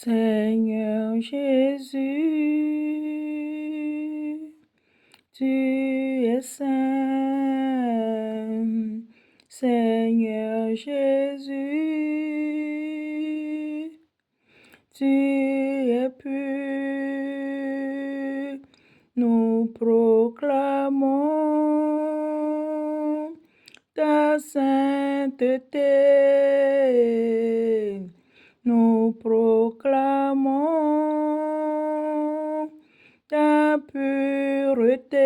Seigneur Jésus, tu es saint. Seigneur Jésus, tu es pur. Nous proclamons ta sainteté. Nous proclamons ta pureté.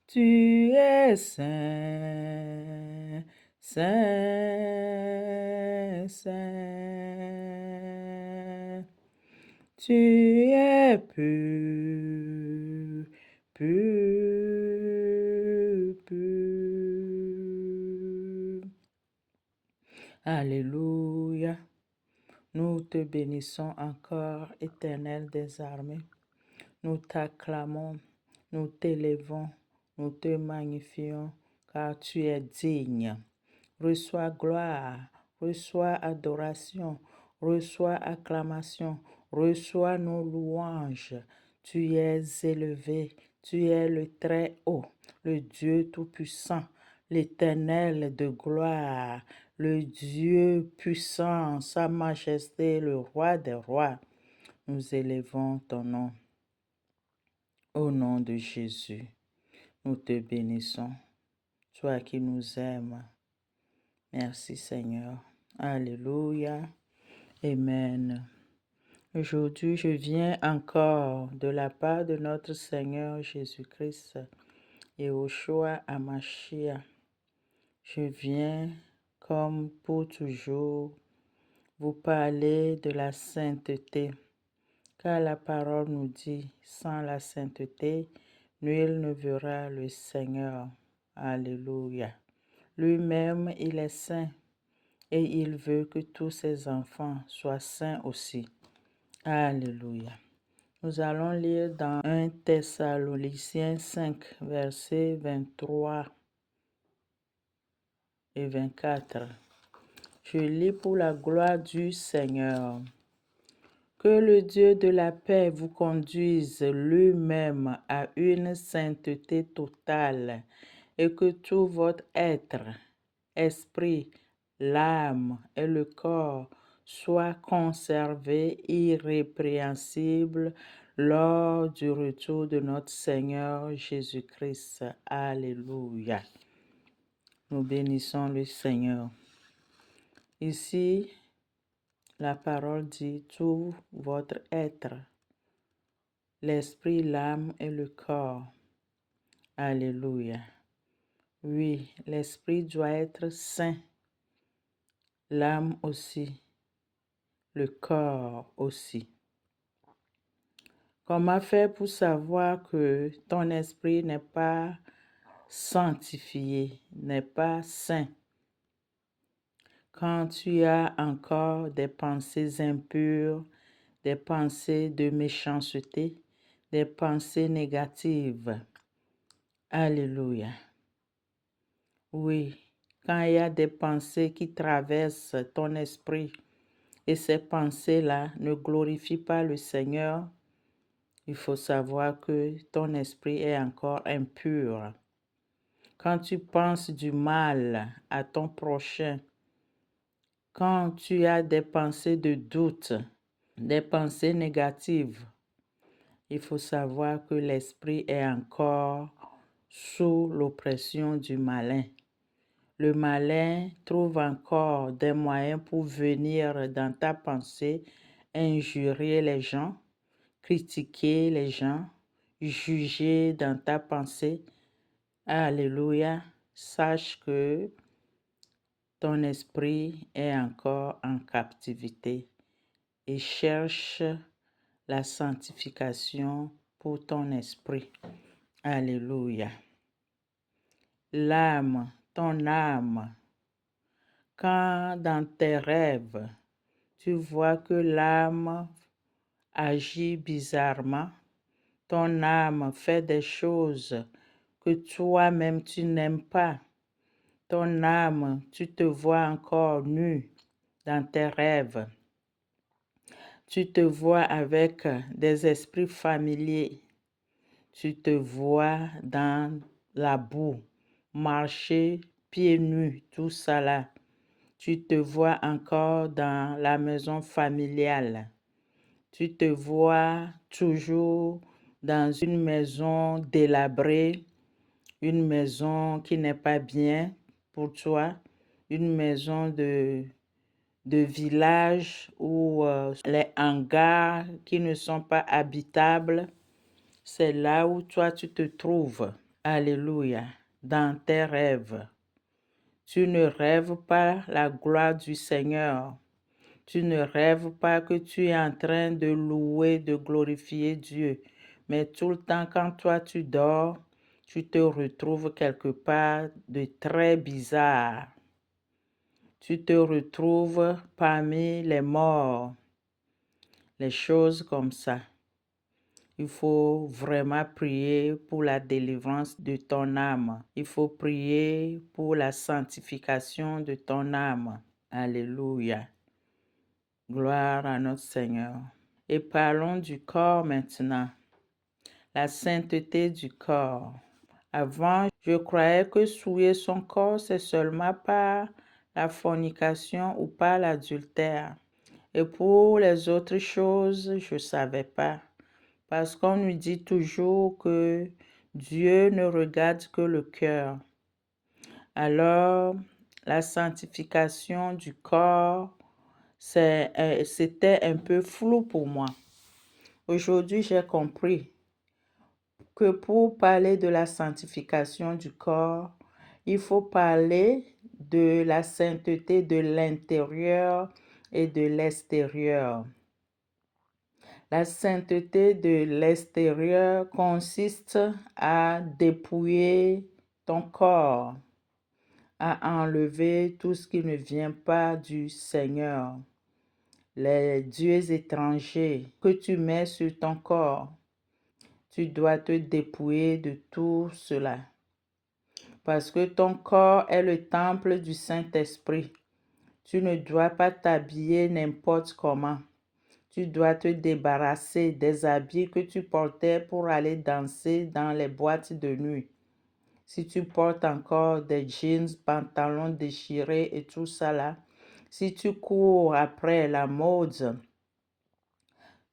Tu es saint, saint, saint. Tu es pur, pur, pur. Alléluia. Nous te bénissons encore, Éternel des armées. Nous t'acclamons, nous t'élevons, nous te magnifions, car tu es digne. Reçois gloire, reçois adoration, reçois acclamation, reçois nos louanges. Tu es élevé, tu es le Très-Haut, le Dieu Tout-Puissant, l'Éternel de gloire, le Dieu puissant, sa majesté, le Roi des rois. Nous élevons ton nom. Au nom de Jésus, nous te bénissons, toi qui nous aimes. Merci Seigneur. Alléluia. Amen. Aujourd'hui, je viens encore de la part de notre Seigneur Jésus-Christ, Yeshua HaMashiach. Je viens, comme pour toujours, vous parler de la sainteté, car la parole nous dit, sans la sainteté, nul ne verra le Seigneur. Alléluia. Lui-même, il est saint et il veut que tous ses enfants soient saints aussi. Alléluia. Nous allons lire dans 1 Thessaloniciens 5, versets 23 et 24. Je lis pour la gloire du Seigneur. Que le Dieu de la paix vous conduise lui-même à une sainteté totale et que tout votre être, esprit, l'âme et le corps soient conservés irrépréhensibles lors du retour de notre Seigneur Jésus-Christ. Alléluia. Nous bénissons le Seigneur. Ici, la parole dit tout votre être, l'esprit, l'âme et le corps. Alléluia. Oui, l'esprit doit être saint, l'âme aussi, le corps aussi. Comment faire pour savoir que ton esprit n'est pas sanctifié, n'est pas saint? Quand tu as encore des pensées impures, des pensées de méchanceté, des pensées négatives. Alléluia. Oui, quand il y a des pensées qui traversent ton esprit et ces pensées-là ne glorifient pas le Seigneur, il faut savoir que ton esprit est encore impur. Quand tu penses du mal à ton prochain, quand tu as des pensées de doute, des pensées négatives, il faut savoir que l'esprit est encore sous l'oppression du malin. Le malin trouve encore des moyens pour venir dans ta pensée, injurier les gens, critiquer les gens, juger dans ta pensée. Alléluia. Sache que ton esprit est encore en captivité et cherche la sanctification pour ton esprit. Alléluia. L'âme, ton âme, quand dans tes rêves, tu vois que l'âme agit bizarrement, ton âme fait des choses que toi-même tu n'aimes pas, ton âme, tu te vois encore nu, dans tes rêves. Tu te vois avec des esprits familiers. Tu te vois dans la boue, marcher pieds nus, tout ça là. Tu te vois encore dans la maison familiale. Tu te vois toujours dans une maison délabrée, une maison qui n'est pas bien pour toi, une maison de village où les hangars qui ne sont pas habitables, c'est là où toi tu te trouves. Alléluia, dans tes rêves. Tu ne rêves pas la gloire du Seigneur. Tu ne rêves pas que tu es en train de louer, de glorifier Dieu. Mais tout le temps, quand toi tu dors, tu te retrouves quelque part de très bizarre. Tu te retrouves parmi les morts. Les choses comme ça. Il faut vraiment prier pour la délivrance de ton âme. Il faut prier pour la sanctification de ton âme. Alléluia. Gloire à notre Seigneur. Et parlons du corps maintenant. La sainteté du corps. Avant, je croyais que souiller son corps, c'est seulement par la fornication ou par l'adultère. Et pour les autres choses, je ne savais pas. Parce qu'on nous dit toujours que Dieu ne regarde que le cœur. Alors, la sanctification du corps, c'était un peu flou pour moi. Aujourd'hui, j'ai compris que pour parler de la sanctification du corps, il faut parler de la sainteté de l'intérieur et de l'extérieur. La sainteté de l'extérieur consiste à dépouiller ton corps, à enlever tout ce qui ne vient pas du Seigneur, les dieux étrangers que tu mets sur ton corps. Tu dois te dépouiller de tout cela. Parce que ton corps est le temple du Saint-Esprit. Tu ne dois pas t'habiller n'importe comment. Tu dois te débarrasser des habits que tu portais pour aller danser dans les boîtes de nuit. Si tu portes encore des jeans, pantalons déchirés et tout ça là, si tu cours après la mode,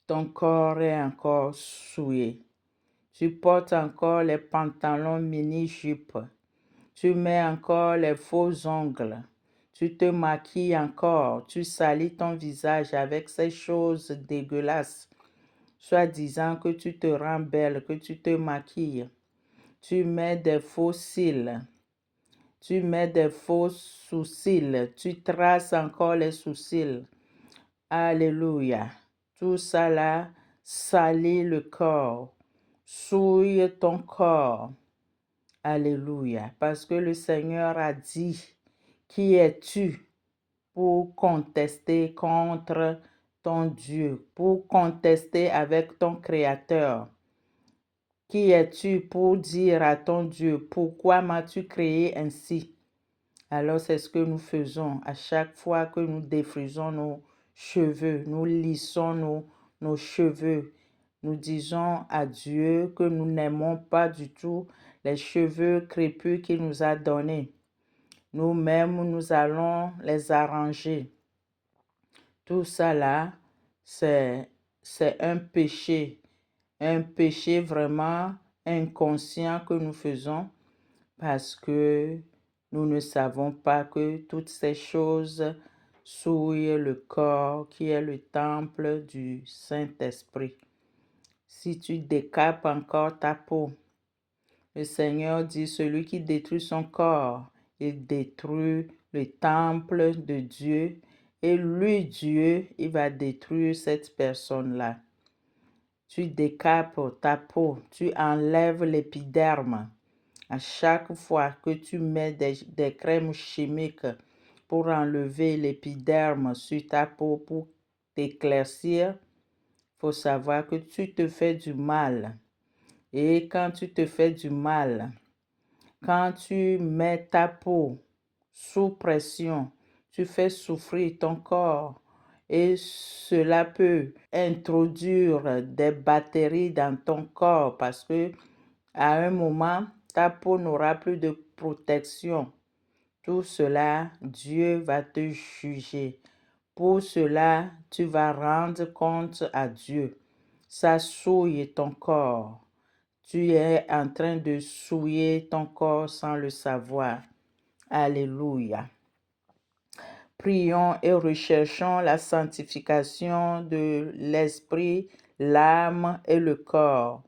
ton corps est encore souillé. Tu portes encore les pantalons mini-jupes. Tu mets encore les faux ongles. Tu te maquilles encore. Tu salis ton visage avec ces choses dégueulasses, soi-disant que tu te rends belle, que tu te maquilles. Tu mets des faux cils. Tu mets des faux sourcils. Tu traces encore les sourcils. Alléluia. Tout ça là salit le corps. Souille ton corps. Alléluia. Parce que le Seigneur a dit, qui es-tu pour contester contre ton Dieu, pour contester avec ton Créateur? Qui es-tu pour dire à ton Dieu, pourquoi m'as-tu créé ainsi? Alors c'est ce que nous faisons à chaque fois que nous défrisons nos cheveux, nous lissons nos cheveux. Nous disons à Dieu que nous n'aimons pas du tout les cheveux crépus qu'il nous a donnés. Nous-mêmes, nous allons les arranger. Tout ça là, c'est un péché vraiment inconscient que nous faisons parce que nous ne savons pas que toutes ces choses souillent le corps qui est le temple du Saint-Esprit. Si tu décapes encore ta peau, le Seigneur dit, celui qui détruit son corps, il détruit le temple de Dieu et lui, Dieu, il va détruire cette personne-là. Tu décapes ta peau, tu enlèves l'épiderme. À chaque fois que tu mets des crèmes chimiques pour enlever l'épiderme sur ta peau, pour t'éclaircir, il faut savoir que tu te fais du mal. Et quand tu te fais du mal, quand tu mets ta peau sous pression, tu fais souffrir ton corps et cela peut introduire des bactéries dans ton corps parce que à un moment, ta peau n'aura plus de protection. Tout cela, Dieu va te juger. Pour cela, tu vas rendre compte à Dieu. Ça souille ton corps. Tu es en train de souiller ton corps sans le savoir. Alléluia. Prions et recherchons la sanctification de l'esprit, l'âme et le corps.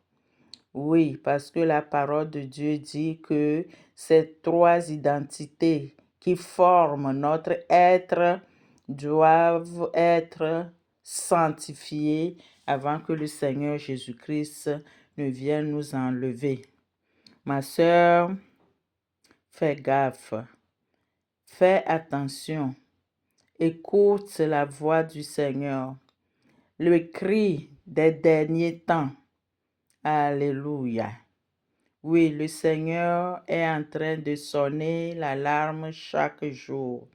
Oui, parce que la parole de Dieu dit que ces trois identités qui forment notre être doivent être sanctifiées avant que le Seigneur Jésus-Christ ne vienne nous enlever. Ma sœur, fais gaffe, fais attention, écoute la voix du Seigneur, le cri des derniers temps. Alléluia. Oui, le Seigneur est en train de sonner l'alarme chaque jour.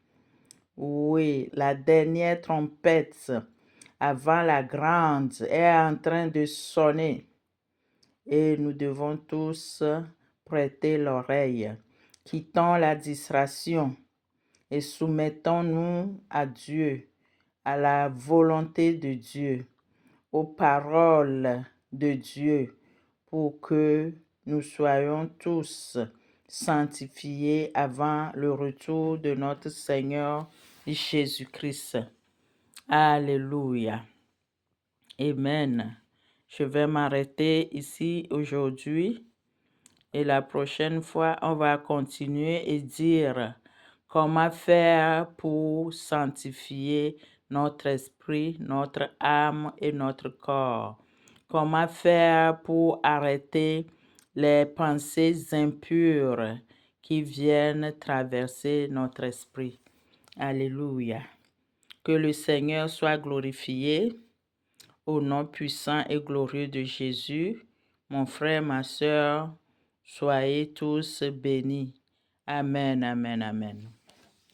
Oui, la dernière trompette avant la grande est en train de sonner. Et nous devons tous prêter l'oreille. Quittons la distraction et soumettons-nous à Dieu, à la volonté de Dieu, aux paroles de Dieu, pour que nous soyons tous sanctifiés avant le retour de notre Seigneur Jésus-Christ. Alléluia. Amen. Je vais m'arrêter ici aujourd'hui et la prochaine fois, on va continuer et dire comment faire pour sanctifier notre esprit, notre âme et notre corps. Comment faire pour arrêter les pensées impures qui viennent traverser notre esprit. Alléluia. Que le Seigneur soit glorifié au nom puissant et glorieux de Jésus. Mon frère, ma sœur, soyez tous bénis. Amen, amen, amen.